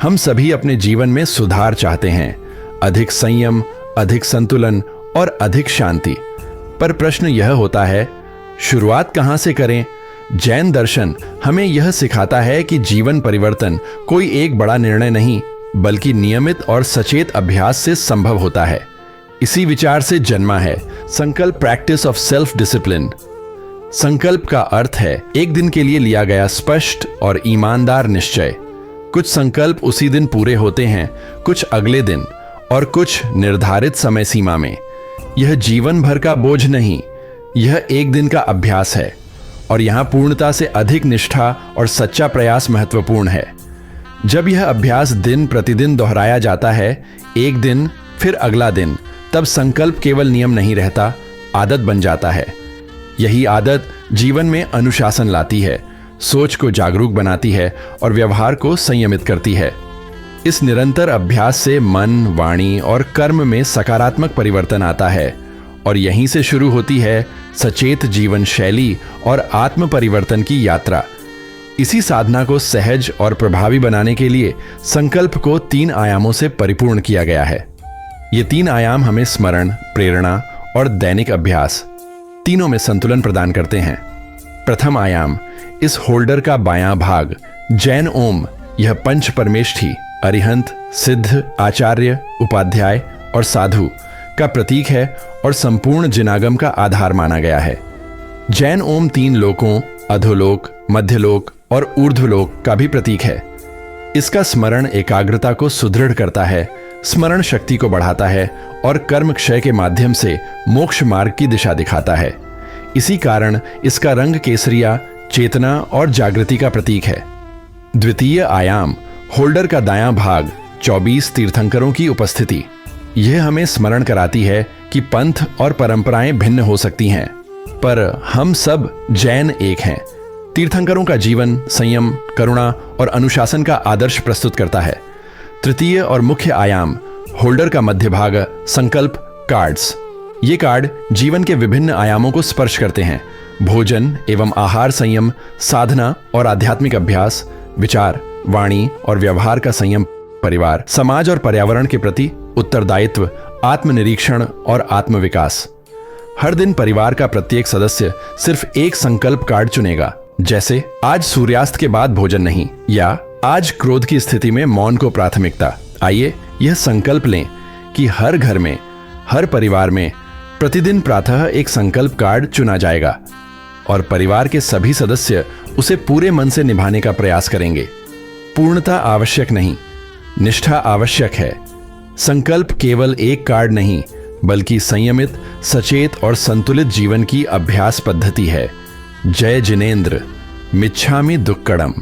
हम सभी अपने जीवन में सुधार चाहते हैं, अधिक संयम, अधिक संतुलन और अधिक शांति। पर प्रश्न यह होता है, शुरुआत कहां से करें? जैन दर्शन हमें यह सिखाता है कि जीवन परिवर्तन कोई एक बड़ा निर्णय नहीं, बल्कि नियमित और सचेत अभ्यास से संभव होता है। इसी विचार से जन्मा है संकल्प, प्रैक्टिस ऑफ सेल्फ डिसिप्लिन। संकल्प का अर्थ है एक दिन के लिए लिया गया स्पष्ट और ईमानदार निश्चय। कुछ संकल्प उसी दिन पूरे होते हैं, कुछ अगले दिन और कुछ निर्धारित समय सीमा में। यह जीवन भर का बोझ नहीं, यह एक दिन का अभ्यास है, और यहां पूर्णता से अधिक निष्ठा और सच्चा प्रयास महत्वपूर्ण है। जब यह अभ्यास दिन प्रतिदिन दोहराया जाता है, एक दिन फिर अगला दिन, तब संकल्प केवल नियम नहीं रहता, आदत बन जाता है। यही आदत जीवन में अनुशासन लाती है, सोच को जागरूक बनाती है और व्यवहार को संयमित करती है। इस निरंतर अभ्यास से मन, वाणी और कर्म में सकारात्मक परिवर्तन आता है, और यहीं से शुरू होती है सचेत जीवन शैली और आत्म परिवर्तन की यात्रा। इसी साधना को सहज और प्रभावी बनाने के लिए संकल्प को 3 आयामों से परिपूर्ण किया गया है। ये 3 आयाम हमें स्मरण, प्रेरणा और दैनिक अभ्यास तीनों में संतुलन प्रदान करते हैं। प्रथम आयाम, इस होल्डर का बायां भाग जैन ओम, यह पंच परमेष्ठी, अरिहंत, सिद्ध, आचार्य, उपाध्याय और साधु का प्रतीक है और संपूर्ण जिनागम का आधार माना गया है। जैन ओम 3 लोकों, अधोलोक, मध्यलोक और ऊर्ध्वलोक का भी प्रतीक है। इसका स्मरण एकाग्रता को सुदृढ़ करता है, स्मरण शक्ति को बढ़ाता है और कर्म क्षय के माध्यम से मोक्ष मार्ग की दिशा दिखाता है। इसी कारण इसका रंग केसरिया चेतना और जागृति का प्रतीक है। द्वितीय आयाम, होल्डर का दायां भाग 24 तीर्थंकरों की उपस्थिति। यह हमें स्मरण कराती है कि पंथ और परंपराएं भिन्न हो सकती हैं, पर हम सब जैन एक हैं। तीर्थंकरों का जीवन संयम, करुणा और अनुशासन का आदर्श प्रस्तुत करता है। तृतीय और मुख्य आयाम, होल्डर का मध्य भाग संकल्प कार्ड्स। ये कार्ड जीवन के विभिन्न आयामों को स्पर्श करते हैं, भोजन एवं आहार संयम, साधना और आध्यात्मिक अभ्यास, विचार, वाणी और व्यवहार का संयम, परिवार, समाज और पर्यावरण के प्रति उत्तरदायित्व, आत्मनिरीक्षण और आत्मविकास। हर दिन परिवार का प्रत्येक सदस्य सिर्फ एक संकल्प कार्ड चुनेगा, जैसे आज सूर्यास्त के बाद भोजन नहीं, या आज क्रोध की स्थिति में मौन को प्राथमिकता। आइए यह संकल्प लें कि हर घर में, हर परिवार में प्रतिदिन प्रातः एक संकल्प कार्ड चुना जाएगा और परिवार के सभी सदस्य उसे पूरे मन से निभाने का प्रयास करेंगे। पूर्णता आवश्यक नहीं, निष्ठा आवश्यक है। संकल्प केवल एक कार्ड नहीं, बल्कि संयमित, सचेत और संतुलित जीवन की अभ्यास पद्धति है। जय जिनेंद्र, मिच्छामि दुक्कडम।